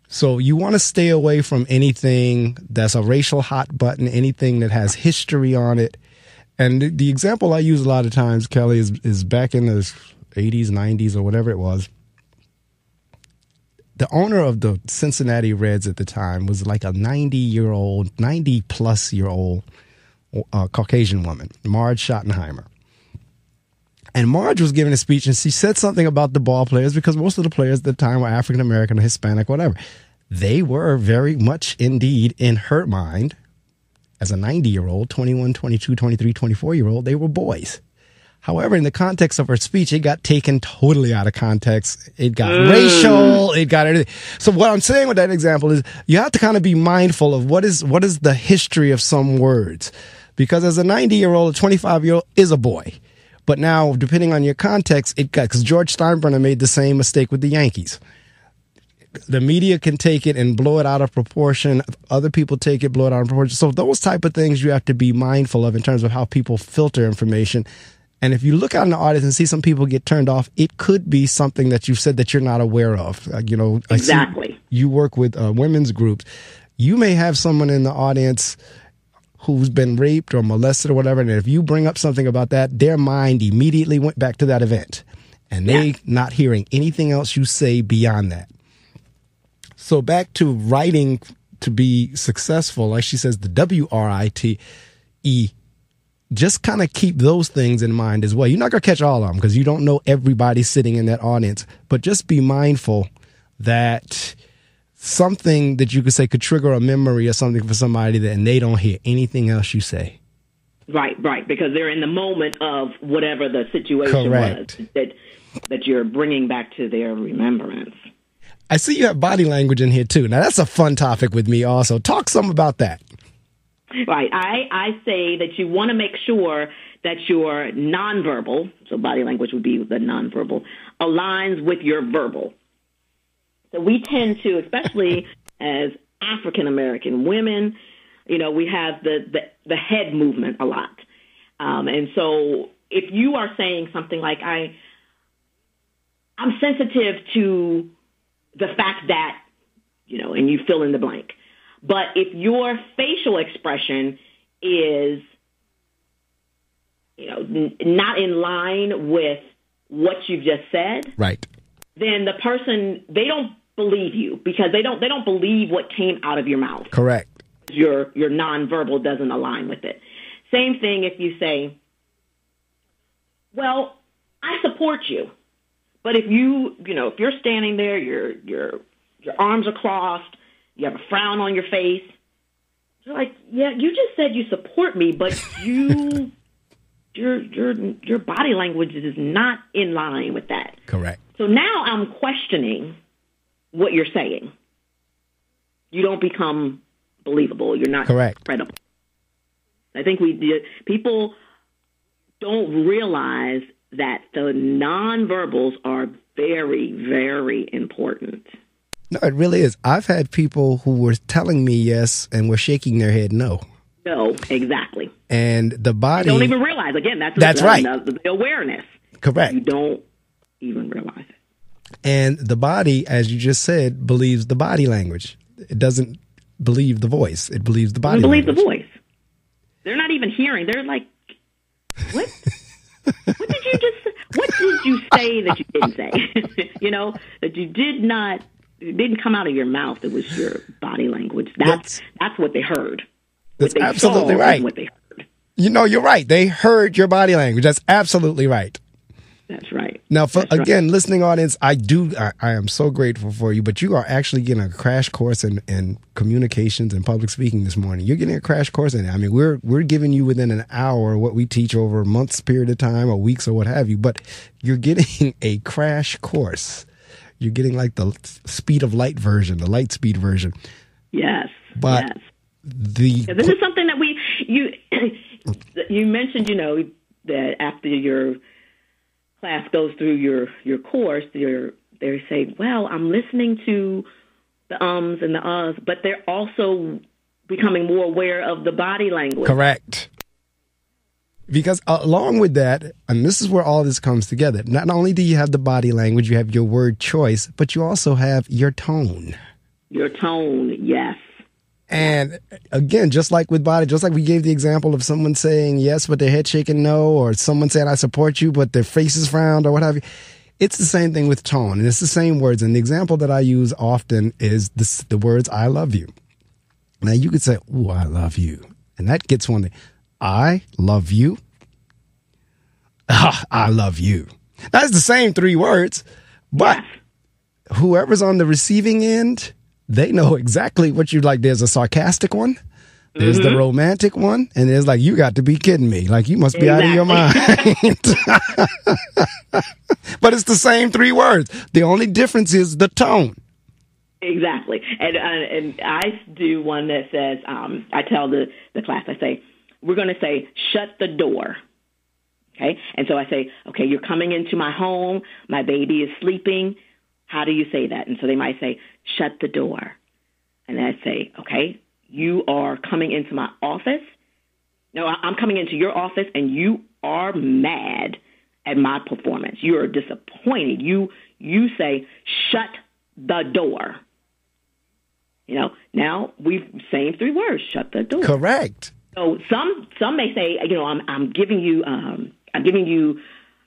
Speaker 1: So you want to stay away from anything that's a racial hot button, anything that has history on it. And the example I use a lot of times, Kelli, is back in the 80s, 90s, or whatever it was. The owner of the Cincinnati Reds at the time was like a 90-plus-year-old Caucasian woman, Marge Schottenheimer. And Marge was giving a speech, and she said something about the ball players, because most of the players at the time were African-American or Hispanic, whatever. They were very much indeed, in her mind, as a 90-year-old, 21, 22, 23, 24-year-old, they were boys. However, in the context of her speech, it got taken totally out of context. It got racial. It got everything. So what I'm saying with that example is you have to kind of be mindful of what is the history of some words. Because as a 90-year-old, a 25-year-old is a boy. But now, depending on your context, because George Steinbrenner made the same mistake with the Yankees. The media can take it and blow it out of proportion. Other people take it, blow it out of proportion. So those type of things you have to be mindful of in terms of how people filter information. And if you look out in the audience and see some people get turned off, it could be something that you've said that you're not aware of.
Speaker 2: Exactly.
Speaker 1: You work with women's groups. You may have someone in the audience who's been raped or molested or whatever, and if you bring up something about that, their mind immediately went back to that event. And they not hearing anything else you say beyond that. So back to writing to be successful, like she says, the WRITE, just kind of keep those things in mind as well. You're not going to catch all of them because you don't know everybody sitting in that audience, but just be mindful that something that you could say could trigger a memory or something for somebody and they don't hear anything else you say.
Speaker 2: Right, because they're in the moment of whatever the situation was that you're bringing back to their remembrance.
Speaker 1: I see you have body language in here too. Now that's a fun topic with me also. Talk some about that.
Speaker 2: Right. I say that you want to make sure that your nonverbal, so body language would be the nonverbal, aligns with your verbal. So we tend to, especially as African American women, we have the head movement a lot. And so if you are saying something like, I'm sensitive to the fact that, and you fill in the blank. But if your facial expression is, not in line with what you've just said,
Speaker 1: right,
Speaker 2: then the person, they don't believe you because they don't believe what came out of your mouth.
Speaker 1: Correct.
Speaker 2: Your nonverbal doesn't align with it. Same thing if you say, well, I support you. But if if you're standing there, your arms are crossed, you have a frown on your face, They're like, yeah, you just said you support me, but your body language is not in line with that.
Speaker 1: Correct.
Speaker 2: So now I'm questioning what you're saying. You don't become believable. You're not credible. I think people don't realize that the nonverbals are very, very important.
Speaker 1: No, it really is. I've had people who were telling me yes and were shaking their head no.
Speaker 2: No, exactly.
Speaker 1: And the body...
Speaker 2: You don't even realize. Again, that's
Speaker 1: right.
Speaker 2: The awareness.
Speaker 1: Correct.
Speaker 2: You don't even realize it.
Speaker 1: And the body, as you just said, believes the body language. It doesn't believe the voice. It believes the body language.
Speaker 2: It believes the voice. They're not even hearing. They're like, what? What did you say that you didn't say? That you did not... It didn't come out of your mouth. It was your body language. That's what they heard.
Speaker 1: That's absolutely right.
Speaker 2: What they heard.
Speaker 1: You're right. They heard your body language. That's absolutely right.
Speaker 2: That's right.
Speaker 1: Now, listening audience, I am so grateful for you, but you are actually getting a crash course in communications and public speaking this morning. You're getting a crash course in it. I mean, we're giving you within an hour what we teach over a month's period of time or weeks or what have you, but you're getting a crash course. You're getting like the speed of light version, the light speed version.
Speaker 2: Yes.
Speaker 1: But
Speaker 2: this is something that you mentioned, that after your class goes through your course, they say, well, I'm listening to the ums and the uhs, but they're also becoming more aware of the body language.
Speaker 1: Correct. Because along with that, and this is where all this comes together, not only do you have the body language, you have your word choice, but you also have your tone.
Speaker 2: Your tone, yes.
Speaker 1: And again, just like with body, just like we gave the example of someone saying yes, but their head shaking no, or someone saying I support you, but their face is frowned or what have you. It's the same thing with tone, and it's the same words. And the example that I use often is the words I love you. Now you could say, ooh, I love you. And that gets one thing. I love you. I love you. That's the same three words, but whoever's on the receiving end, they know exactly what you like. There's a sarcastic one, there's the romantic one, and there's like, you got to be kidding me. Like, you must be out of your mind. But it's the same three words. The only difference is the tone.
Speaker 2: Exactly. And I do one that says, I tell the class, I say, we're going to say, shut the door. Okay. And so I say, okay, you're coming into my home. My baby is sleeping. How do you say that? And so they might say, shut the door. And I say, okay, you are coming into my office. No, I'm coming into your office and you are mad at my performance. You are disappointed. You say, shut the door. Now same three words, shut the door.
Speaker 1: Correct.
Speaker 2: So some may say, I'm giving you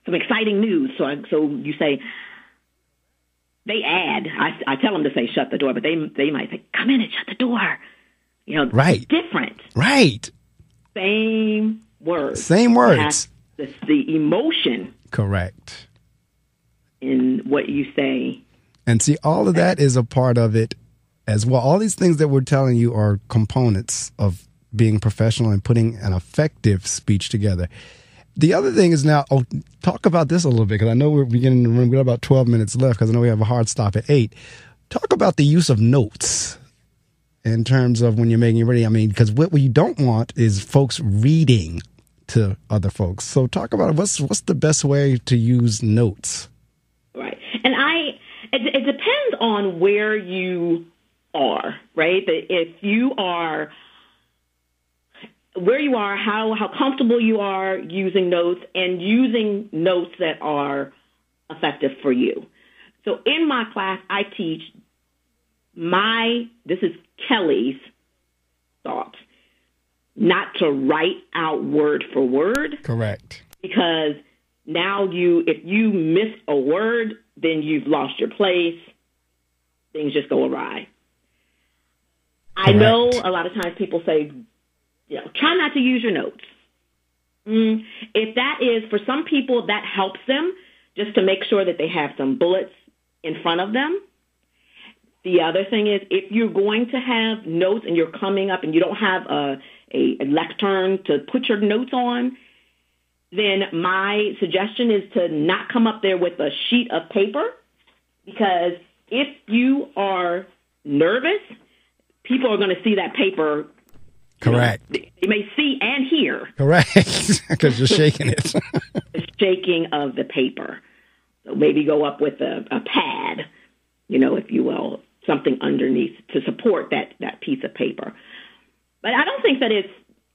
Speaker 2: some exciting news. So you say, they add. I tell them to say shut the door, but they might say, come in and shut the door.
Speaker 1: Right.
Speaker 2: It's different.
Speaker 1: Right.
Speaker 2: Same words.
Speaker 1: Same words.
Speaker 2: The emotion.
Speaker 1: Correct.
Speaker 2: In what you say.
Speaker 1: And see, all of that is a part of it as well. All these things that we're telling you are components of being professional and putting an effective speech together. The other thing is now, talk about this a little bit, because I know we're beginning to run. We've got about 12 minutes left, because I know we have a hard stop at 8. Talk about the use of notes in terms of when you're making it ready. I mean, because what you don't want is folks reading to other folks. So talk about what's the best way to use notes. Right.
Speaker 2: And it depends on where you are, right? If you are where you are, how comfortable you are using notes, and using notes that are effective for you. So in my class, I teach this is Kelli's thoughts, not to write out word for word.
Speaker 1: Correct.
Speaker 2: Because now if you miss a word, then you've lost your place. Things just go awry. Correct. I know a lot of times people say, try not to use your notes. If that is, for some people, that helps them just to make sure that they have some bullets in front of them. The other thing is, if you're going to have notes and you're coming up and you don't have a lectern to put your notes on, then my suggestion is to not come up there with a sheet of paper, because if you are nervous, people are going to see that paper.
Speaker 1: Correct.
Speaker 2: They may see and hear.
Speaker 1: Correct, because you're shaking it.
Speaker 2: The shaking of the paper. So maybe go up with a pad, if you will, something underneath to support that piece of paper. But I don't think that it's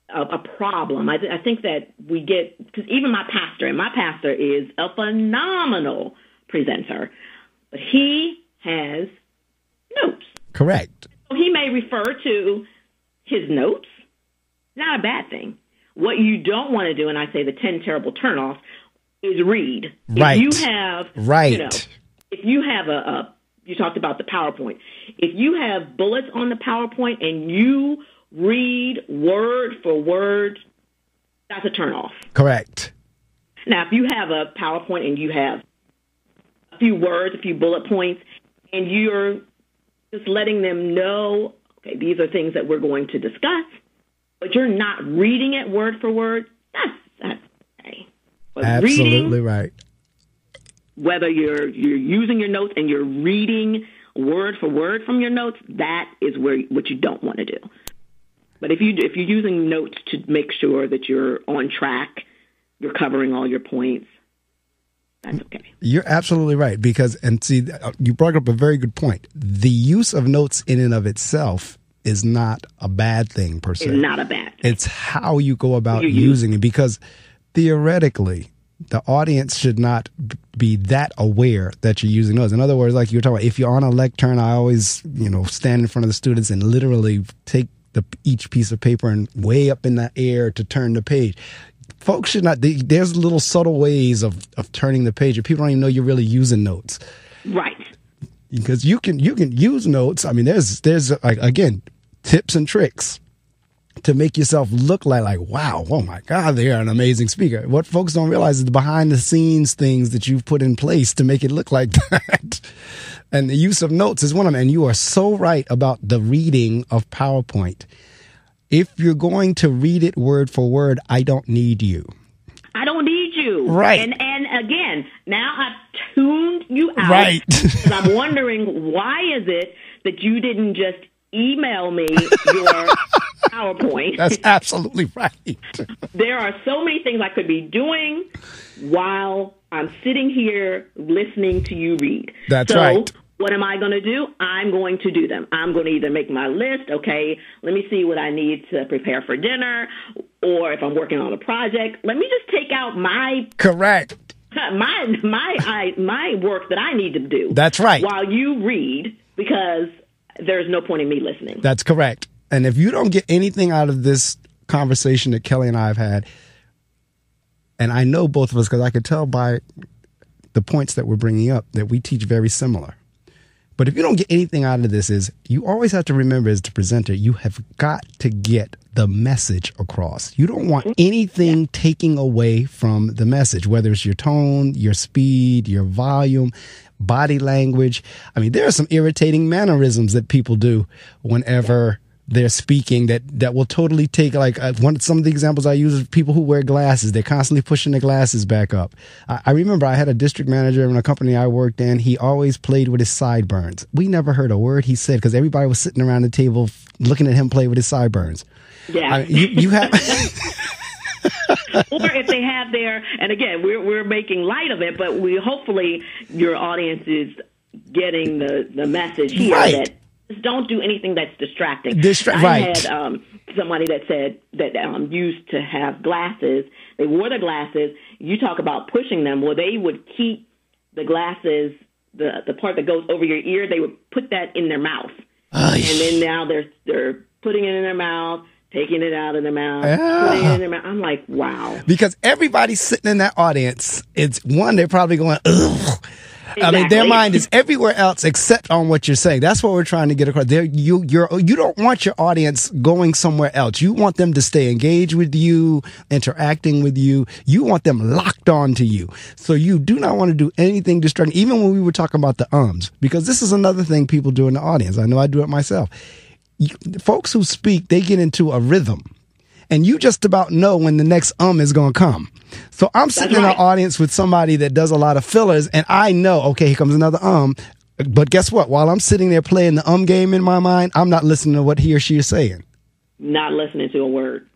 Speaker 2: a problem. I think that we get, because even my pastor is a phenomenal presenter, but he has notes.
Speaker 1: Correct.
Speaker 2: So he may refer to his notes. Not a bad thing. What you don't want to do, and I say the 10 terrible turnoffs, is read.
Speaker 1: Right.
Speaker 2: If you have, if you have you talked about the PowerPoint. If you have bullets on the PowerPoint and you read word for word, that's a turnoff.
Speaker 1: Correct.
Speaker 2: Now, if you have a PowerPoint and you have a few words, a few bullet points, and you're just letting them know, okay, these are things that we're going to discuss, but you're not reading it word for word, that's okay. But
Speaker 1: absolutely
Speaker 2: reading,
Speaker 1: right.
Speaker 2: Whether you're using your notes and you're reading word for word from your notes, that is what you don't want to do. But if you're using notes to make sure that you're on track, you're covering all your points, that's okay.
Speaker 1: You're absolutely right, because, and see, you brought up a very good point. The use of notes in and of itself is not a bad thing per se.
Speaker 2: It's not a bad thing.
Speaker 1: It's how you go about using it, because theoretically, the audience should not be that aware that you're using those. In other words, like you were talking about, if you're on a lectern, I always, stand in front of the students and literally take each piece of paper and way up in the air to turn the page. Folks should not, there's little subtle ways of turning the page, and people don't even know you're really using notes.
Speaker 2: Right.
Speaker 1: Because you can use notes. I mean, there's like, again, tips and tricks to make yourself look like, wow, oh my God, they're an amazing speaker. What folks don't realize is the behind the scenes things that you've put in place to make it look like that. And the use of notes is one of them. And you are so right about the reading of PowerPoint. If you're going to read it word for word, I don't need you.
Speaker 2: I don't need you.
Speaker 1: Right.
Speaker 2: And again, now I've tuned you out.
Speaker 1: Right.
Speaker 2: Because I'm wondering, why is it that you didn't just email me your PowerPoint?
Speaker 1: That's absolutely right.
Speaker 2: There are so many things I could be doing while I'm sitting here listening to you read.
Speaker 1: That's right.
Speaker 2: What am I going to do? I'm going to do them. I'm going to either make my list, okay, let me see what I need to prepare for dinner, or if I'm working on a project, let me just take out my
Speaker 1: correct
Speaker 2: my work that I need to do.
Speaker 1: That's right.
Speaker 2: While you read, because there's no point in me listening.
Speaker 1: That's correct. And if you don't get anything out of this conversation that Kelli and I have had, and I know both of us, because I could tell by the points that we're bringing up that we teach very similar. But if you don't get anything out of this, is you always have to remember, as the presenter, you have got to get the message across. You don't want anything taking away from the message, whether it's your tone, your speed, your volume, body language. I mean, there are some irritating mannerisms that people do whenever they're speaking that will totally take, like some of the examples I use is people who wear glasses. They're constantly pushing their glasses back up. I remember I had a district manager in a company I worked in. He always played with his sideburns. We never heard a word he said because everybody was sitting around the table looking at him play with his sideburns.
Speaker 2: Yeah.
Speaker 1: You have...
Speaker 2: Or if they have their, and again, we're making light of it, but hopefully your audience is getting the message here that just don't do anything that's distracting. I had somebody that said that used to have glasses. They wore the glasses. You talk about pushing them. Well, they would keep the glasses, the part that goes over your ear, they would put that in their mouth. And then now they're putting it in their mouth, taking it out of their mouth, putting it in their mouth. I'm like, wow.
Speaker 1: Because everybody's sitting in that audience. It's one, they're probably going, ugh. I mean, their mind is everywhere else except on what you're saying. That's what we're trying to get across. You don't want your audience going somewhere else. You want them to stay engaged with you, interacting with you. You want them locked on to you. So you do not want to do anything distracting, even when we were talking about the ums, because this is another thing people do in the audience. I know I do it myself. Folks who speak, they get into a rhythm. And you just about know when the next is going to come. So I'm sitting in an audience with somebody that does a lot of fillers, and I know, okay, here comes another But guess what? While I'm sitting there playing the game in my mind, I'm not listening to what he or she is saying.
Speaker 2: Not listening to a word.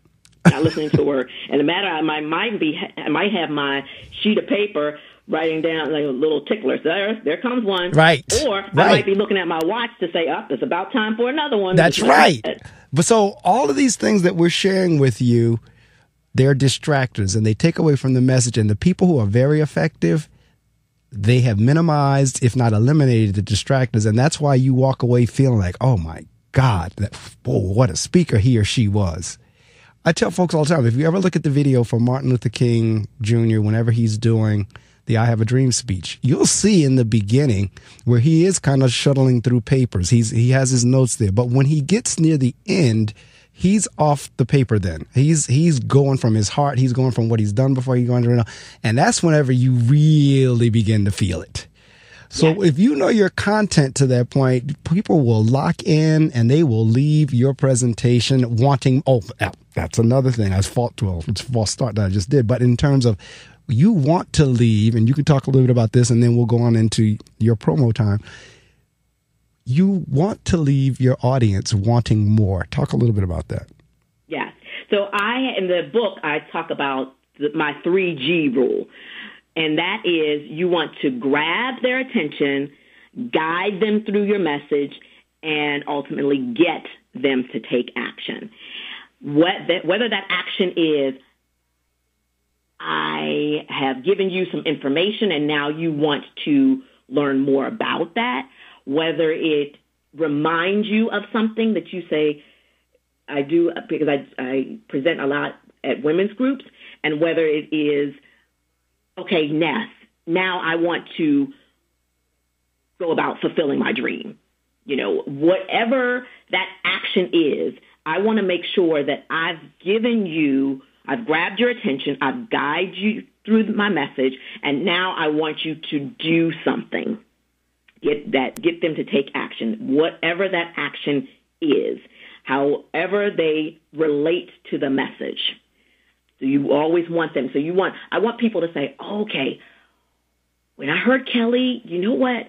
Speaker 2: Not listening to a word. And the matter, I might have my sheet of paper writing down like a little tickler. There comes one.
Speaker 1: Right.
Speaker 2: Or I might be looking at my watch to say, it's about time for another one.
Speaker 1: That's right. But so all of these things that we're sharing with you, they're distractors, and they take away from the message. And the people who are very effective, they have minimized, if not eliminated, the distractors. And that's why you walk away feeling like, oh, my God, what a speaker he or she was. I tell folks all the time, if you ever look at the video from Martin Luther King Jr., whenever he's doing the I Have a Dream speech, you'll see in the beginning where he is kind of shuttling through papers. He has his notes there. But when he gets near the end, he's off the paper then. He's going from his heart. He's going from what he's done before he's going to. And that's whenever you really begin to feel it. So if you know your content to that point, people will lock in and they will leave your presentation wanting, that's another thing. It's a false start that I just did. But in terms of, you want to leave, and you can talk a little bit about this, and then we'll go on into your promo time. You want to leave your audience wanting more. Talk a little bit about that.
Speaker 2: Yes. So in the book, I talk about my 3G rule, and that is you want to grab their attention, guide them through your message, and ultimately get them to take action. Whether that action is, I have given you some information and now you want to learn more about that, whether it reminds you of something that you say, I do, because I present a lot at women's groups, and whether it is, okay, Ness, now I want to go about fulfilling my dream. Whatever that action is, I want to make sure that I've grabbed your attention, I've guided you through my message, and now I want you to do something. Get them to take action, whatever that action is, however they relate to the message. So you always want them. I want people to say, okay, when I heard Kelli, you know what?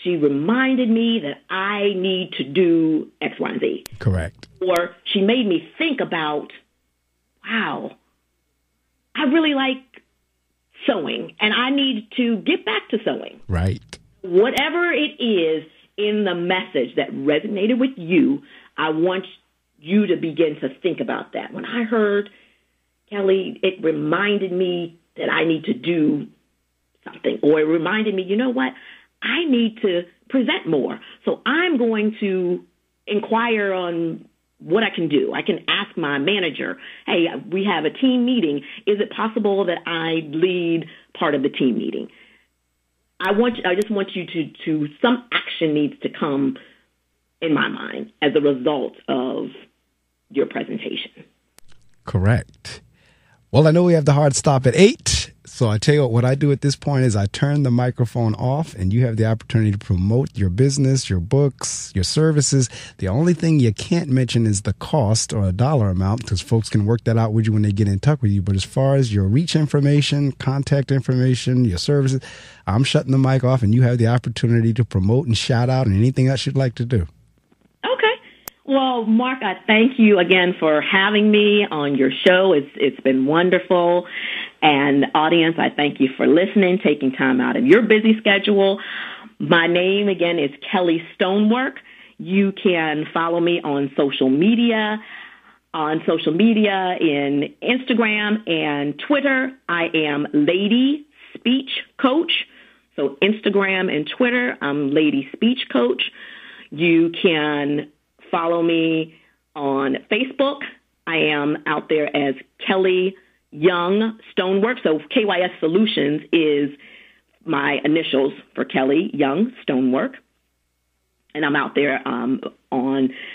Speaker 2: She reminded me that I need to do X, Y, and Z.
Speaker 1: Correct.
Speaker 2: Or she made me think about, wow, I really like sewing, and I need to get back to sewing.
Speaker 1: Right.
Speaker 2: Whatever it is in the message that resonated with you, I want you to begin to think about that. When I heard Kelli, it reminded me that I need to do something, or it reminded me, you know what, I need to present more. So I'm going to inquire on what I can do. I can ask my manager, hey, we have a team meeting. Is it possible that I lead part of the team meeting? I just want you to some action needs to come in my mind as a result of your presentation.
Speaker 1: Correct. Well, I know we have the hard stop at 8. So I tell you what I do at this point is I turn the microphone off, and you have the opportunity to promote your business, your books, your services. The only thing you can't mention is the cost or a dollar amount, because folks can work that out with you when they get in touch with you. But as far as your reach information, contact information, your services, I'm shutting the mic off, and you have the opportunity to promote and shout out and anything else you'd like to do.
Speaker 2: Okay. Well, Marc, I thank you again for having me on your show. It's been wonderful. And audience, I thank you for listening, taking time out of your busy schedule. My name, again, is Kelli Stonework. You can follow me on social media. In Instagram and Twitter, I am Lady Speech Coach. So Instagram and Twitter, I'm Lady Speech Coach. You can follow me on Facebook. I am out there as Kelli Young Stonework. So KYS Solutions is my initials for Kelli Young Stonework. And I'm out there on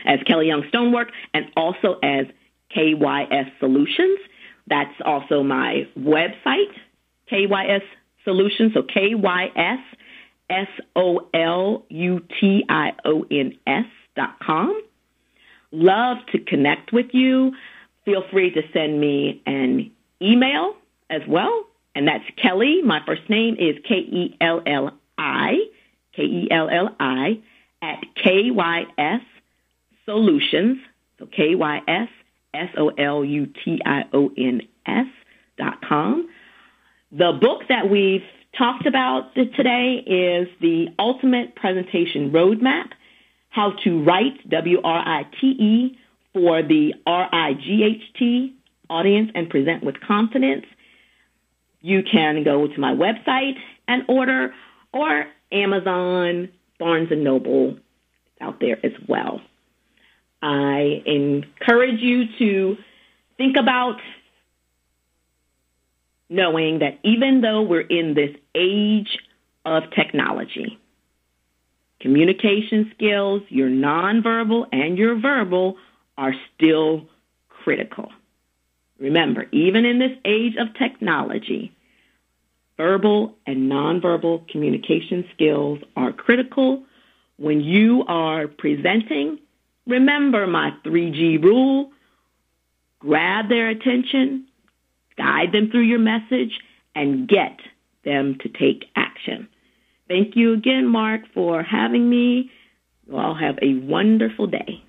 Speaker 2: as Kelli Young Stonework and also as KYS Solutions. That's also my website, KYS Solutions. So KYS SOLUTIONS.com. Love to connect with you. Feel free to send me an email as well. And that's Kelli. My first name is Kelli, Kelli at KYS Solutions. So KYS SOLUTIONS.com. The book that we've talked about today is The Ultimate Presentation Roadmap, How to Write, WRITE, for the RIGHT audience and present with confidence. You can go to my website and order, or Amazon, Barnes & Noble, out there as well. I encourage you to think about knowing that even though we're in this age of technology, communication skills, your nonverbal and your verbal, are still critical. Remember, even in this age of technology, verbal and nonverbal communication skills are critical. When you are presenting, remember my 3G rule. Grab their attention, guide them through your message, and get them to take action. Thank you again, Marc, for having me. You all have a wonderful day.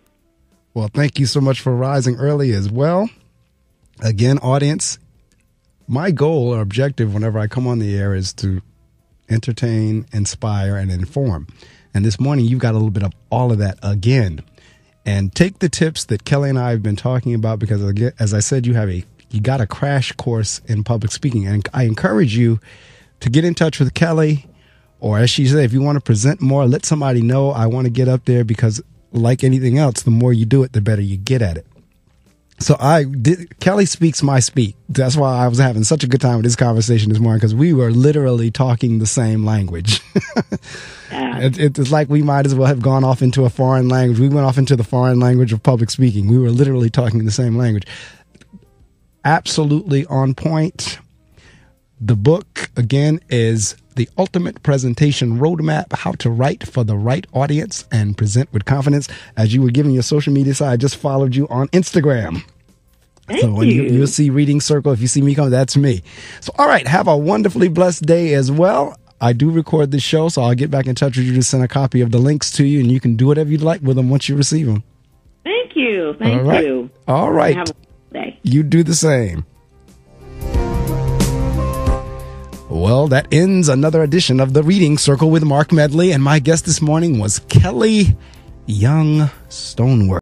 Speaker 1: Well, thank you so much for rising early as well. Again, audience, my goal or objective whenever I come on the air is to entertain, inspire, and inform. And this morning, you've got a little bit of all of that again. And take the tips that Kelli and I have been talking about, because, again, as I said, you got a crash course in public speaking. And I encourage you to get in touch with Kelli, or as she said, if you want to present more, let somebody know I want to get up there, because like anything else, the more you do it, the better you get at it. So Kelli speaks my speak. That's why I was having such a good time with this conversation this morning, because we were literally talking the same language. It's like we might as well have gone off into a foreign language. We went off into the foreign language of public speaking. We were literally talking the same language. Absolutely on point. The book, again, is The Ultimate Presentation Roadmap, How to Write for the Right Audience and Present with Confidence. As you were giving your social media side, I just followed you on Instagram. So when you'll see Reading Circle, if you see me come, that's me. So, all right, have a wonderfully blessed day as well. I do record this show, so I'll get back in touch with you to send a copy of the links to you, and you can do whatever you'd like with them once you receive them.
Speaker 2: Thank you. Thank you.
Speaker 1: All right.
Speaker 2: Have a good day.
Speaker 1: You do the same. Well, that ends another edition of the Reading Circle with Marc Medley, and my guest this morning was Kelli Young Stonework.